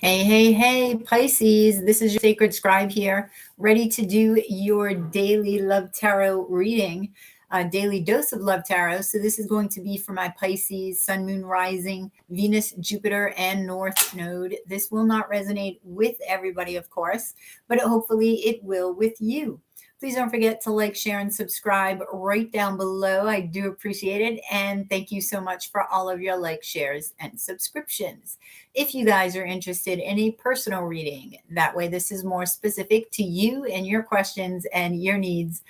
Hey, hey, hey, Pisces. This is your sacred scribe here, ready to do your daily love tarot reading, a daily dose of love tarot. So, this is going to be for my Pisces, Sun, Moon, Rising, Venus, Jupiter, and North Node. This will not resonate with everybody, of course, but hopefully it will with you. Please don't forget to like, share, and subscribe right down below. I do appreciate it. And thank you so much for all of your likes, shares, and subscriptions. If you guys are interested in a personal reading, that way this is more specific to you and your questions and your needs,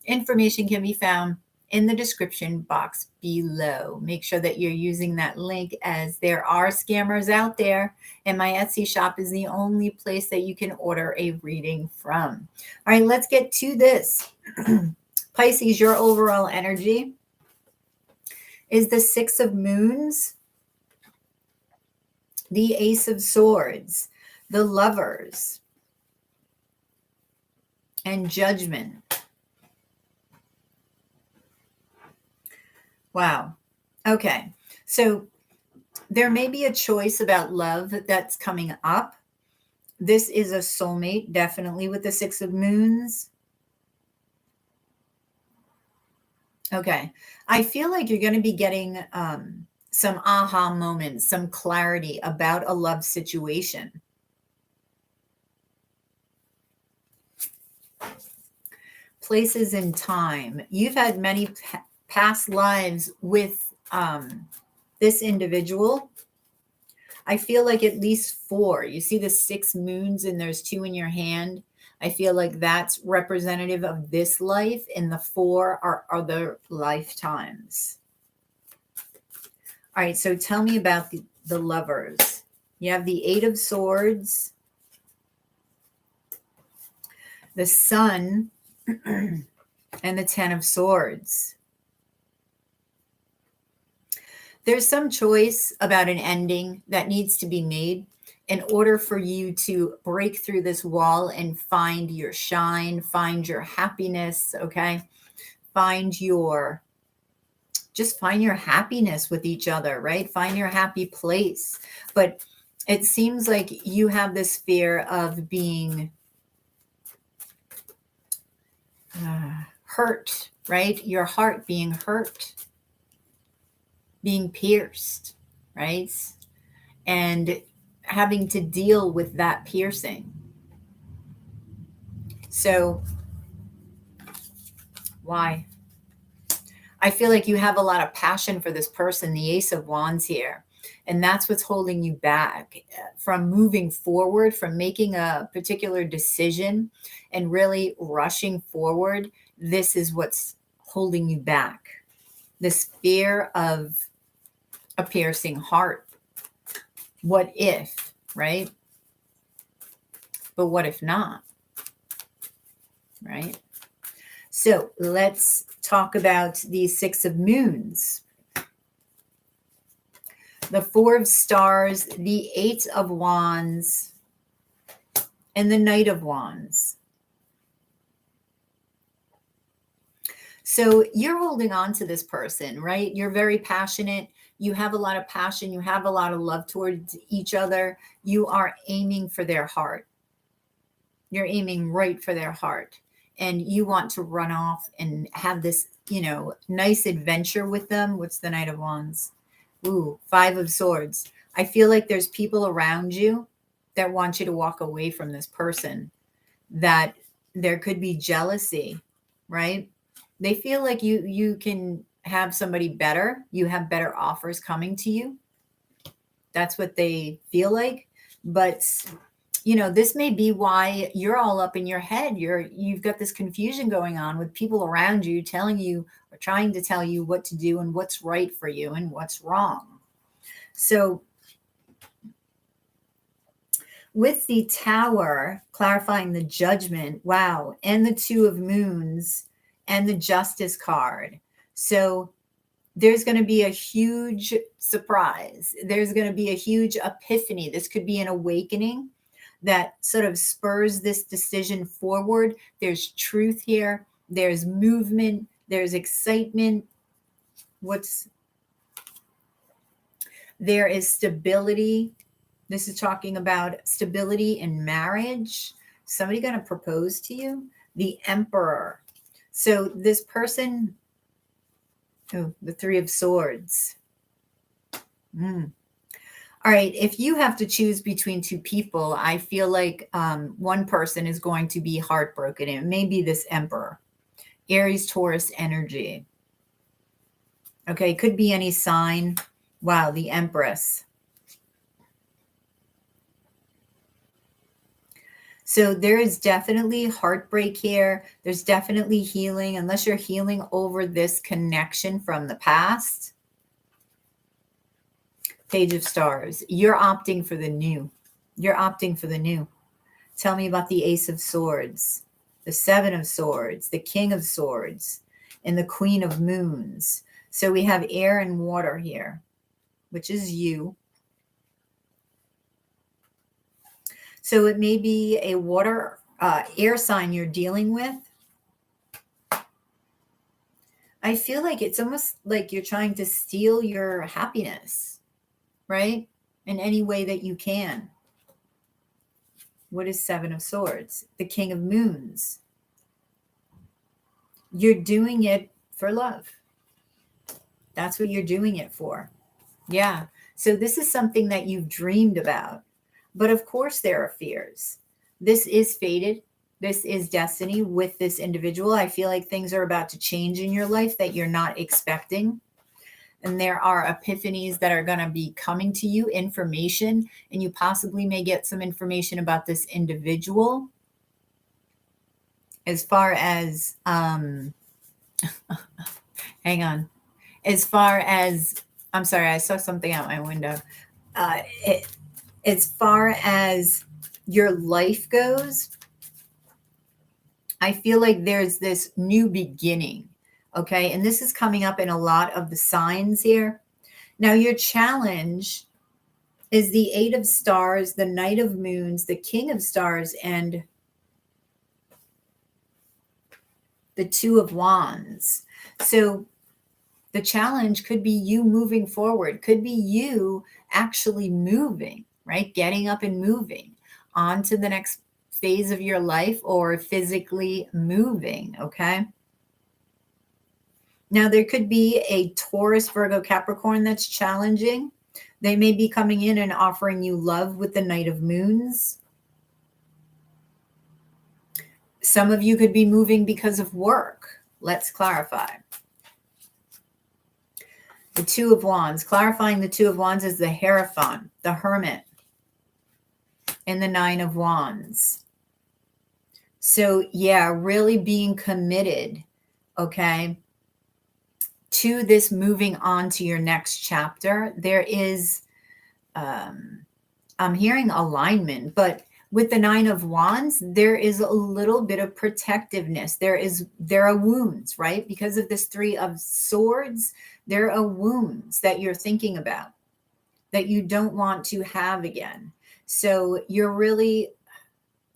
information can be found in the description box below. Make sure that you're using that link, as there are scammers out there, and my Etsy shop is the only place that you can order a reading from. All right, let's get to this. Pisces, your overall energy is the Six of Moons, the Ace of Swords, the Lovers, and Judgment. Wow. Okay. So there may be a choice about love that's coming up. This is a soulmate, definitely, with the Six of Moons. Okay. I feel like you're going to be getting some aha moments, some clarity about a love situation. Places in time. You've had many past lives with this individual. I feel like at least 4. You see the 6 moons and there's 2 in your hand. I feel like that's representative of this life, and the 4 are other lifetimes. All right, so tell me about the Lovers. You have the 8 of Swords, the Sun, and the 10 of Swords. There's some choice about an ending that needs to be made in order for you to break through this wall and find your shine, find your happiness, okay? Just find your happiness with each other, right? Find your happy place. But it seems like you have this fear of being hurt, right? Your heart being hurt, being pierced, right? And having to deal with that piercing. So why? I feel like you have a lot of passion for this person, the Ace of Wands here. And that's what's holding you back from moving forward, from making a particular decision and really rushing forward. This is what's holding you back. This fear of a piercing heart. What if, right? But what if not? Right? So let's talk about the 6 of Moons, the 4 of Stars, the 8 of Wands, and the Knight of Wands. So you're holding on to this person, right? You're very passionate. You have a lot of passion. You have a lot of love towards each other. You are aiming for their heart. You're aiming right for their heart. And you want to run off and have this, nice adventure with them. What's the Knight of Wands? Ooh, 5 of Swords. I feel like there's people around you that want you to walk away from this person, that there could be jealousy, right? They feel like you can have somebody better. You have better offers coming to you. That's what they feel like. But this may be why you're all up in your head. You've got this confusion going on with people around you telling you or trying to tell you what to do and what's right for you and what's wrong. So with the Tower, clarifying the Judgment, wow, and the 2 of Moons and the Justice card. So there's going to be a huge surprise. There's going to be a huge epiphany. This could be an awakening that sort of spurs this decision forward. There's truth here. There's movement. There's excitement. There is stability. This is talking about stability in marriage. Somebody going to propose to you? The Emperor. So this person, oh, the Three of Swords. All right, if you have to choose between two people, I feel like one person is going to be heartbroken. It may be this Emperor. Aries, Taurus energy. Okay, could be any sign. Wow, the Empress. So there is definitely heartbreak here. There's definitely healing, unless you're healing over this connection from the past. Page of Stars. You're opting for the new. You're opting for the new. Tell me about the Ace of Swords, the Seven of Swords, the King of Swords, and the Queen of Moons. So we have air and water here, which is you. So it may be a water, air sign you're dealing with. I feel like it's almost like you're trying to steal your happiness, right? In any way that you can. What is Seven of Swords? The King of Moons. You're doing it for love. That's what you're doing it for. Yeah. So this is something that you've dreamed about. But of course there are fears. This is fated. This is destiny with this individual. I feel like things are about to change in your life that you're not expecting. And there are epiphanies that are going to be coming to you, information, and you possibly may get some information about this individual. As far as, hang on. As far as, I'm sorry, I saw something out my window. As far as your life goes, I feel like there's this new beginning. Okay. And this is coming up in a lot of the signs here. Now, your challenge is the Eight of Stars, the Knight of Moons, the King of Stars, and the Two of Wands. So the challenge could be you moving forward, could be you actually moving, right? Getting up and moving on to the next phase of your life, or physically moving, okay? Now, there could be a Taurus, Virgo, Capricorn that's challenging. They may be coming in and offering you love with the Knight of Moons. Some of you could be moving because of work. Let's clarify. The Two of Wands. Clarifying the Two of Wands is the Hierophant, the Hermit, and the Nine of Wands. So, yeah, really being committed, okay, to this moving on to your next chapter. There is, I'm hearing alignment, but with the Nine of Wands, there is a little bit of protectiveness. There are wounds, right? Because of this Three of Swords, there are wounds that you're thinking about that you don't want to have again. So you're really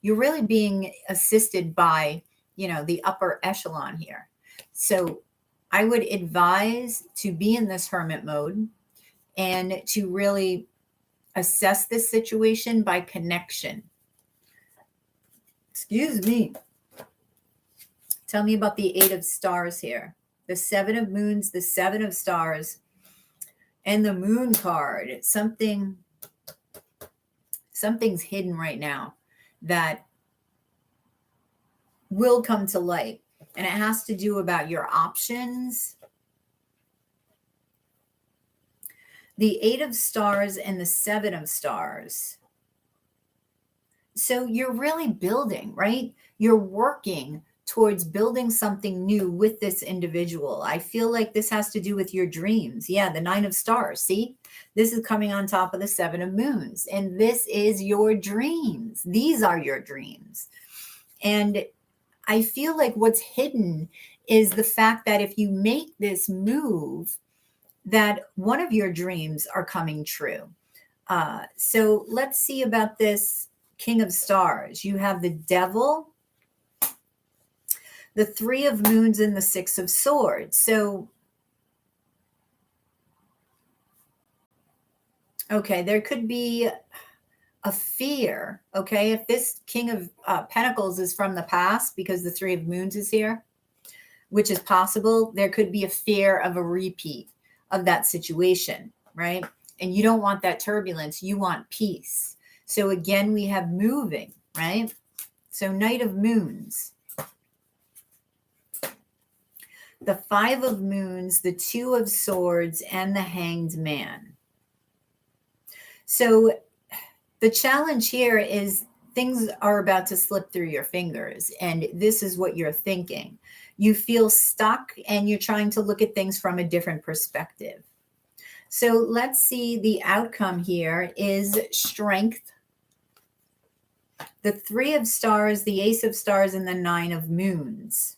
being assisted by, the upper echelon here. So I would advise to be in this hermit mode and to really assess this situation by connection. Excuse me. Tell me about the Eight of Stars here. The Seven of Moons, the Seven of Stars, and the Moon card. Something's hidden right now that will come to light. And it has to do about your options. The Eight of Stars and the Seven of Stars. So you're really building, right? You're working towards building something new with this individual. I feel like this has to do with your dreams. Yeah, the Nine of Stars. See, this is coming on top of the Seven of Moons. And this is your dreams. These are your dreams. And I feel like what's hidden is the fact that if you make this move, that one of your dreams are coming true. So let's see about this King of Stars. You have the Devil, the Three of Moons, and the Six of Swords. So, okay, there could be a fear, okay? If this King of Pentacles is from the past, because the Three of Moons is here, which is possible, there could be a fear of a repeat of that situation, right? And you don't want that turbulence. You want peace. So again, we have moving, right? So Knight of Moons, the Five of Moons, the Two of Swords, and the Hanged Man. So the challenge here is things are about to slip through your fingers, and this is what you're thinking. You feel stuck and you're trying to look at things from a different perspective. So let's see, the outcome here is strength, the Three of Stars, the Ace of Stars, and the Nine of Moons.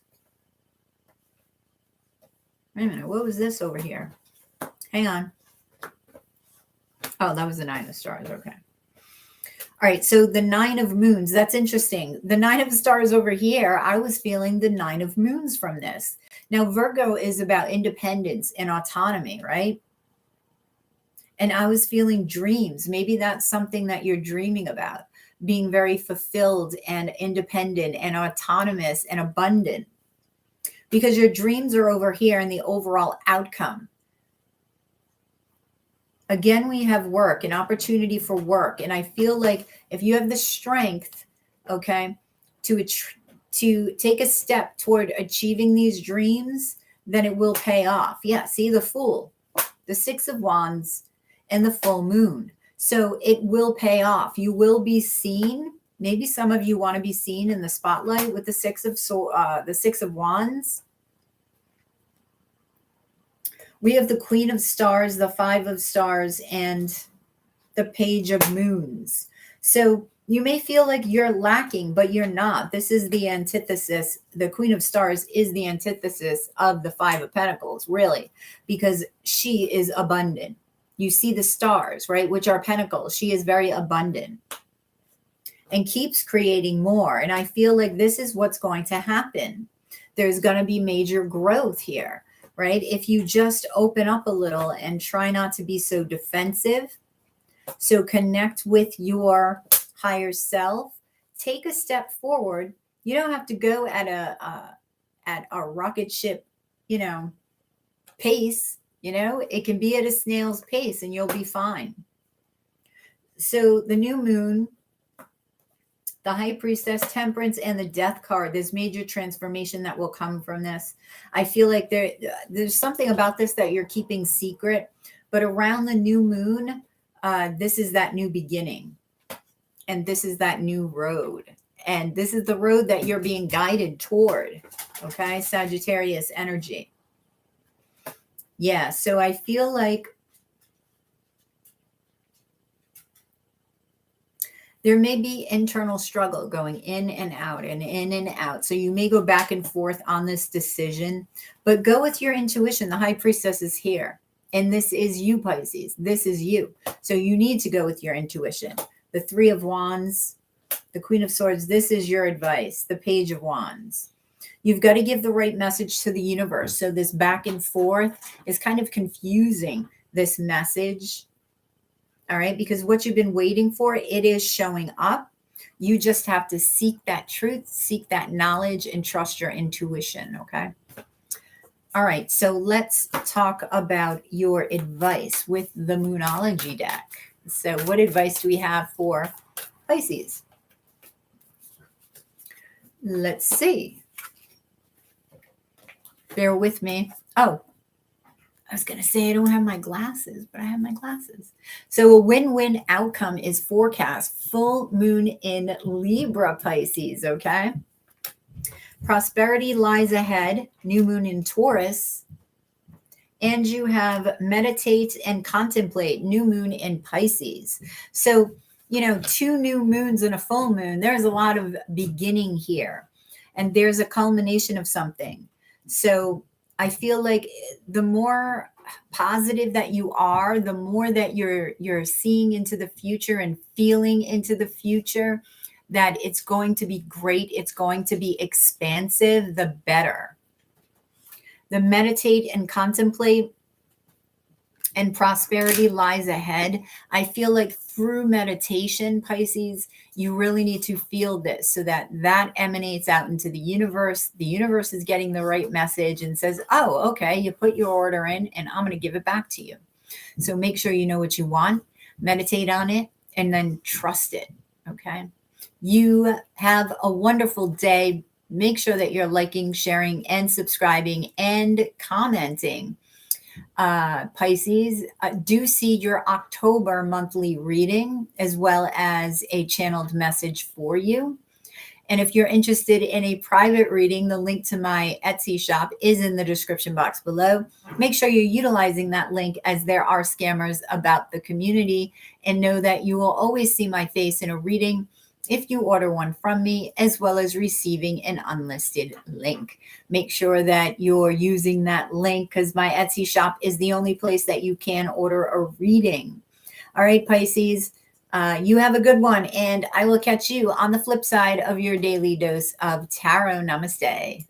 Wait a minute, what was this over here? Hang on. Oh, that was the Nine of Stars, okay. All right, so the Nine of Moons, that's interesting. The Nine of Stars over here, I was feeling the Nine of Moons from this. Now, Virgo is about independence and autonomy, right? And I was feeling dreams. Maybe that's something that you're dreaming about, being very fulfilled and independent and autonomous and abundant, because your dreams are over here in the overall outcome. Again, we have work, an opportunity for work. And I feel like if you have the strength, okay, to take a step toward achieving these dreams, then it will pay off. Yeah, see the Fool, the Six of Wands, and the full moon. So it will pay off. You will be seen. Maybe some of you want to be seen in the spotlight with the Six of Wands. We have the Queen of Stars, the Five of Stars, and the Page of Moons. So you may feel like you're lacking, but you're not. This is the antithesis. The Queen of Stars is the antithesis of the Five of Pentacles, really, because she is abundant. You see the stars, right, which are pentacles. She is very abundant and keeps creating more. And I feel like this is what's going to happen. There's going to be major growth here, right? If you just open up a little and try not to be so defensive. So connect with your higher self. Take a step forward. You don't have to go at a rocket ship, pace. It can be at a snail's pace and you'll be fine. So the new moon, the High Priestess, Temperance, and the Death card, there's major transformation that will come from this. I feel like there's something about this that you're keeping secret, but around the new moon, this is that new beginning. And this is that new road. And this is the road that you're being guided toward. Okay, Sagittarius energy. Yeah, so I feel like there may be internal struggle going in and out and in and out. So you may go back and forth on this decision, but go with your intuition. The High Priestess is here. And this is you, Pisces. This is you. So you need to go with your intuition. The Three of Wands, the Queen of Swords, this is your advice. The Page of Wands. You've got to give the right message to the universe. So this back and forth is kind of confusing, this message. All right, because what you've been waiting for, it is showing up. You just have to seek that truth, seek that knowledge, and trust your intuition, okay? All right, so let's talk about your advice with the Moonology deck. So what advice do we have for Pisces? Let's see. Bear with me. Oh, I was going to say I don't have my glasses, but I have my glasses. So a win-win outcome is forecast. Full moon in Libra, Pisces, okay? Prosperity lies ahead. New moon in Taurus. And you have meditate and contemplate. New moon in Pisces. So, two new moons and a full moon. There's a lot of beginning here. And there's a culmination of something. So I feel like the more positive that you are, the more that you're seeing into the future and feeling into the future, that it's going to be great, it's going to be expansive, the better. The meditate and contemplate and prosperity lies ahead. I feel like through meditation, Pisces, you really need to feel this so that that emanates out into the universe. The universe is getting the right message and says, oh, okay, you put your order in and I'm going to give it back to you. So make sure you know what you want, meditate on it, and then trust it. Okay. You have a wonderful day. Make sure that you're liking, sharing, and subscribing and commenting. Pisces, do see your October monthly reading as well as a channeled message for you. And if you're interested in a private reading, the link to my Etsy shop is in the description box below. Make sure you're utilizing that link, as there are scammers about the community, and know that you will always see my face in a reading if you order one from me, as well as receiving an unlisted link. Make sure that you're using that link, because my Etsy shop is the only place that you can order a reading. All right, Pisces, you have a good one, and I will catch you on the flip side of your daily dose of tarot. Namaste.